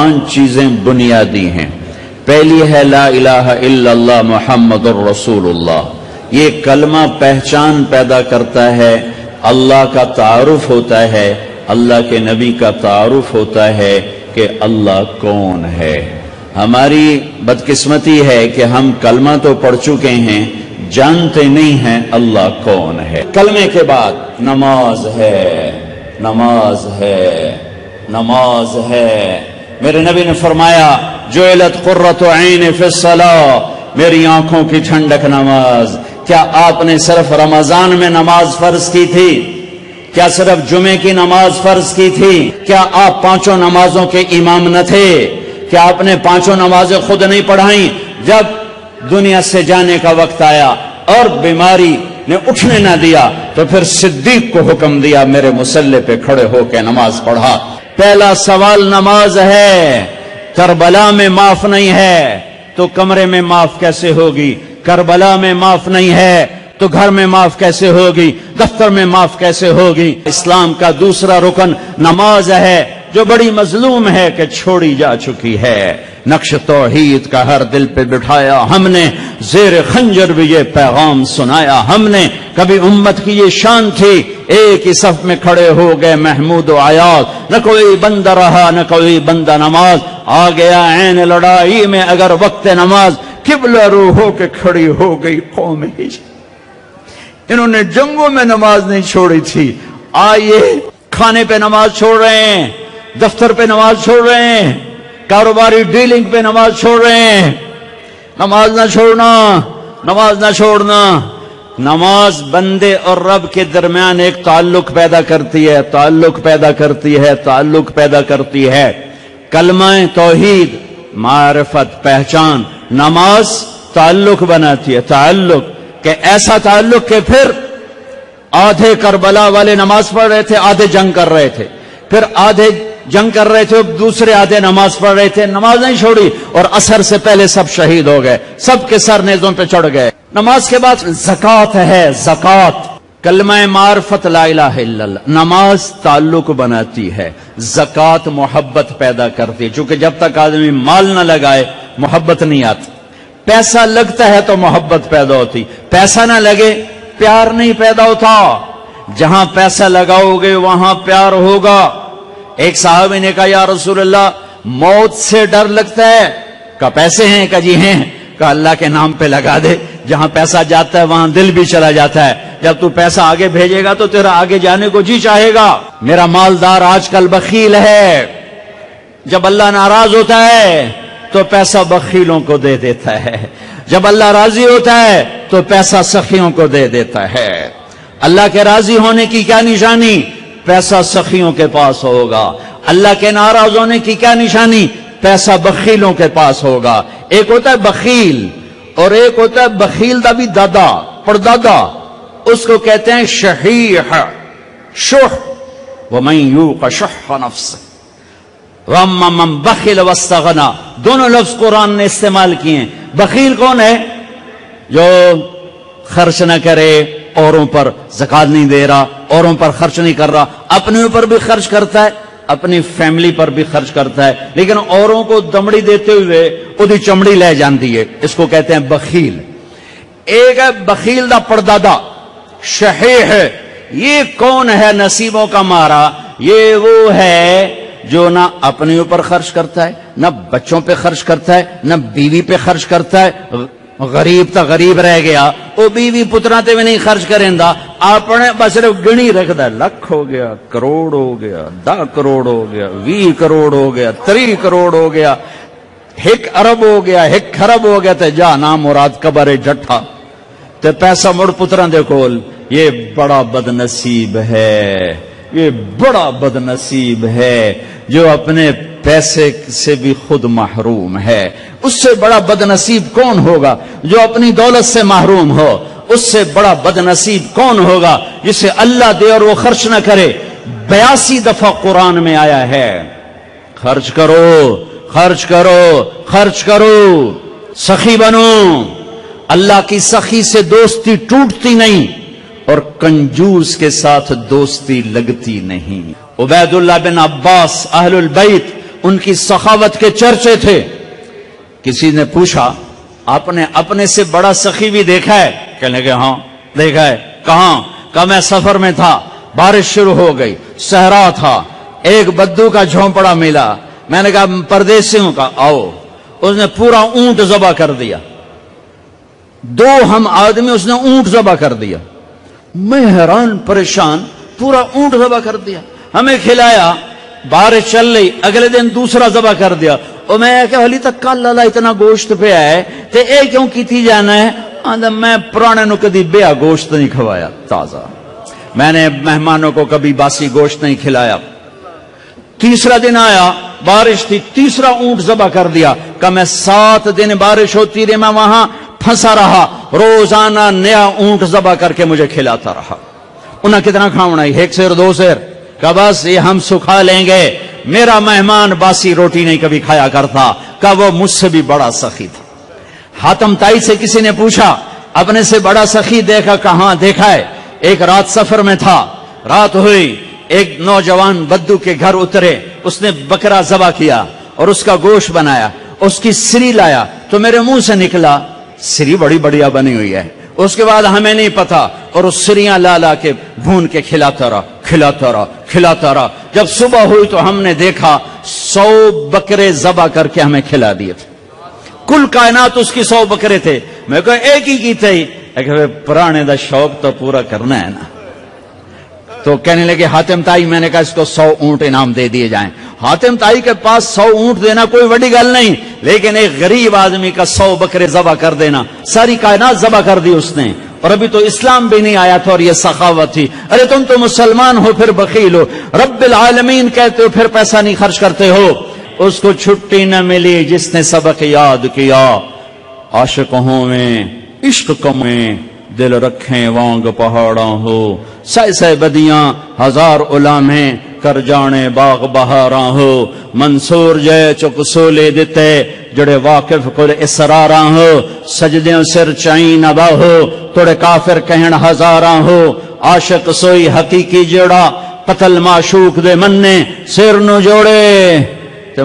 5 چیزیں بنیادی ہیں۔ پہلی ہے لا الہ الا اللہ محمد الرسول اللہ۔ یہ کلمہ پہچان پیدا کرتا ہے، اللہ کا تعارف ہوتا ہے، اللہ کے نبی کا تعارف ہوتا ہے کہ اللہ کون ہے۔ ہماری بدقسمتی ہے کہ ہم کلمہ تو پڑھ چکے ہیں، جانتے نہیں ہیں اللہ کون ہے۔ کلمے کے بعد نماز ہے، نماز ہے، نماز ہے۔ میرے نبی نے فرمایا جعلت قرۃ عین فی الصلاۃ، میری آنکھوں کی ٹھنڈک نماز۔ کیا آپ نے صرف رمضان میں نماز فرض کی تھی؟ کیا صرف جمعے کی نماز فرض کی تھی؟ کیا آپ 5 نمازوں کے امام نہ تھے؟ کیا آپ نے 5 نمازیں خود نہیں پڑھائیں؟ جب دنیا سے جانے کا وقت آیا اور بیماری نے اٹھنے نہ دیا تو پھر صدیق کو حکم دیا میرے مصلی پہ کھڑے ہو کے نماز پڑھا۔ پہلا سوال نماز ہے۔ کربلا میں معاف نہیں ہے تو کمرے میں معاف کیسے ہوگی؟ کربلا میں معاف نہیں ہے تو گھر میں معاف کیسے ہوگی؟ دفتر میں معاف کیسے ہوگی؟ اسلام کا دوسرا رکن نماز ہے، جو بڑی مظلوم ہے کہ چھوڑی جا چکی ہے۔ نقش توحید کا ہر دل پہ بٹھایا ہم نے، زیر خنجر بھی یہ پیغام سنایا ہم نے۔ کبھی امت کی یہ شان تھی، ایک ہی صف میں کھڑے ہو گئے محمود و عیاض، نہ کوئی بندہ رہا نہ کوئی بندہ نماز۔ آ گیا عین لڑائی میں اگر وقت نماز، قبلہ رو ہو کے کھڑی ہو گئی قوم ہجر۔ انہوں نے جنگوں میں نماز نہیں چھوڑی تھی، آئیے کھانے پہ نماز چھوڑ رہے ہیں، دفتر پہ نماز چھوڑ رہے ہیں، کاروباری ڈیلنگ پہ نماز چھوڑ رہے ہیں۔ نماز نہ چھوڑنا، نماز نہ چھوڑنا۔ نماز بندے اور رب کے درمیان ایک تعلق پیدا کرتی ہے، تعلق پیدا کرتی ہے، تعلق پیدا کرتی ہے۔ کلمہ توحید، معرفت، پہچان، نماز تعلق بناتی ہے، تعلق، کہ ایسا تعلق کہ پھر آدھے کربلا والے نماز پڑھ رہے تھے، آدھے جنگ کر رہے تھے، پھر آدھے جنگ کر رہے تھے، دوسرے آدھے نماز پڑھ رہے تھے، نماز نہیں چھوڑی، اور عصر سے پہلے سب شہید ہو گئے، سب کے سر نیزوں پہ چڑھ گئے۔ نماز کے بعد زکوٰۃ ہے، زکوٰۃ، کلمہ معرفت لا الہ الا اللہ۔ نماز تعلق بناتی ہے، زکوٰۃ محبت پیدا کرتی ہے، چونکہ جب تک آدمی مال نہ لگائے محبت نہیں آتی۔ پیسہ لگتا ہے تو محبت پیدا ہوتی، پیسہ نہ لگے پیار نہیں پیدا ہوتا۔ جہاں پیسہ لگاؤ گے وہاں پیار ہوگا۔ ایک صحابی نے کہا یا رسول اللہ موت سے ڈر لگتا ہے، کہا پیسے ہیں؟ کہا جی ہیں۔ کہا اللہ کے نام پہ لگا دے، جہاں پیسہ جاتا ہے وہاں دل بھی چلا جاتا ہے۔ جب تو پیسہ آگے بھیجے گا تو تیرا آگے جانے کو جی چاہے گا۔ میرا مالدار آج کل بخیل ہے، جب اللہ ناراض ہوتا ہے تو پیسہ بخیلوں کو دے دیتا ہے، جب اللہ راضی ہوتا ہے تو پیسہ سخیوں کو دے دیتا ہے۔ اللہ کے راضی ہونے کی کیا نشانی؟ پیسہ سخیوں کے پاس ہوگا۔ اللہ کے ناراض ہونے کی کیا نشانی؟ پیسہ بخیلوں کے پاس ہوگا۔ ایک ہوتا ہے بخیل اور ایک ہوتا ہے بخیل دا بھی دادا، پردادا، اس کو کہتے ہیں شحیح، شح، وَمَن یوق شح نفسہ وَأَمَّا مَن بَخِلَ وَاسْتَغْنَىٰ، دونوں لفظ قرآن نے استعمال کیے ہیں۔ بخیل کون ہے؟ جو خرچ نہ کرے، اوروں پر زکوٰۃ نہیں دے رہا، اوروں پر خرچ نہیں کر رہا، اپنے اوپر بھی خرچ کرتا ہے، اپنی فیملی پر بھی خرچ کرتا ہے، لیکن اوروں کو دمڑی دیتے ہوئے اودی چمڑی لے جاندی ہے، اس کو کہتے ہیں بخیل۔ ایک ہے بخیل دا پردادا، شحیح، یہ کون ہے نصیبوں کا مارا؟ یہ وہ ہے جو نہ اپنے اوپر خرچ کرتا ہے، نہ بچوں پہ خرچ کرتا ہے، نہ بیوی پہ خرچ کرتا ہے۔ غریب تا غریب رہ گیا، وہ بیوی پترا تے بھی نہیں خرچ کریں دا، اپنے بس صرف گنی رکھ دا، لکھ ہو گیا، کروڑ ہو گیا، 10 کروڑ ہو گیا، 20 کروڑ ہو گیا، 30 کروڑ ہو گیا، 1 ارب ہو گیا، 1 خرب ہو گیا، تے جا نام مراد قبر جٹھا تے پیسہ مڑ پترا دے کول۔ یہ بڑا بد نصیب ہے، یہ بڑا بد نصیب ہے جو اپنے پیسے سے بھی خود محروم ہے۔ اس سے بڑا بد نصیب کون ہوگا جو اپنی دولت سے محروم ہو؟ اس سے بڑا بد نصیب کون ہوگا جسے اللہ دے اور وہ خرچ نہ کرے؟ 82 دفعہ قرآن میں آیا ہے خرچ کرو، خرچ کرو، خرچ کرو، سخی بنو۔ اللہ کی سخی سے دوستی ٹوٹتی نہیں اور کنجوس کے ساتھ دوستی لگتی نہیں۔ عبید اللہ بن عباس اہل البیت ان کی سخاوت کے چرچے تھے۔ کسی نے پوچھا آپ نے اپنے سے بڑا سخی بھی دیکھا ہے؟ کہنے لگے ہاں دیکھا ہے۔ کہاں؟ کہا میں سفر میں تھا، بارش شروع ہو گئی، صحرا تھا، ایک بدو کا جھونپڑا ملا، میں نے کہا پردیسیوں کا آؤ، اس نے پورا اونٹ ذبح کر دیا، 2 ہم آدمی اس نے اونٹ ذبح کر دیا۔ میں حیران پریشان، پورا اونٹ ذبح کر دیا، ہمیں کھلایا، بارش چل رہی، اگلے دن دوسرا ذبح کر دیا۔ اور میں کہ حالی تک کل اللہ اتنا گوشت پہ آئے تے اے کیوں کیتی جانا ہے؟ میں پرانے نو کدی بیا گوشت نہیں کھوایا تازہ، میں نے مہمانوں کو کبھی باسی گوشت نہیں کھلایا۔ تیسرا دن آیا، بارش تھی، تیسرا اونٹ ذبح کر دیا۔ کہ میں 7 دن بارش ہوتی رہی، میں وہاں پھنسا رہا، روزانہ نیا اونٹ ذبح کر کے مجھے کھلاتا رہا۔ انہیں کتنا کھاونا ہے؟ 1 سیر 2 سیر؟ کہ بس یہ ہم سکھا لیں گے۔ میرا مہمان باسی روٹی نہیں کبھی کھایا کرتا، کہ وہ مجھ سے بھی بڑا سخی تھا۔ حاتم تائی سے کسی نے پوچھا اپنے سے بڑا سخی دیکھا؟ کہاں دیکھا ہے؟ ایک رات سفر میں تھا، رات ہوئی، ایک نوجوان بدو کے گھر اترے، اس نے بکرا ذبح کیا اور اس کا گوشت بنایا، اس کی سری لایا تو میرے منہ سے نکلا سری بڑی بڑھیا بنی ہوئی ہے۔ اس کے بعد ہمیں نہیں پتا، اور اس سریاں لا کے بھون کے کھلاتا رہا۔ جب صبح ہوئی تو ہم نے دیکھا 100 بکرے ذبح کر کے ہمیں کھلا دیے تھے، کل کائنات اس کی 100 بکرے تھے۔ میں کہا ایک ہی کی تھی، پرانے دا شوق تو پورا کرنا ہے نا۔ تو کہنے لگے حاتم تائی، میں نے کہا اس کو 100 اونٹ انعام دے دیے جائیں۔ حاتم تائی کے پاس 100 اونٹ دینا کوئی بڑی گل نہیں، لیکن ایک غریب آدمی کا 100 بکرے ذبح کر دینا، ساری کائنات ذبح کر دی اس نے، اور ابھی تو اسلام بھی نہیں آیا تھا اور یہ سخاوت تھی۔ ارے تم تو مسلمان ہو پھر بخیل ہو، رب العالمین کہتے ہو پھر پیسہ نہیں خرچ کرتے ہو۔ اس کو چھٹی نہ ملی جس نے سبق یاد کیا، عاشق ہوں میں عشق کمیں دل رکھیں وانگ پہاڑاں ہو، سہ بدیاں 1000 علامیں کر جانے باغ بہاراں ہو، منصور جے چک سولے دیتے جڑے واقف کل اسراراں ہو، سجدیوں سر چائیں نبا ہو توڑے کافر کہن ہزاراں ہو، عاشق سوئی حقیقی جڑا قتل معشوق دے مننے سر نو جوڑے تے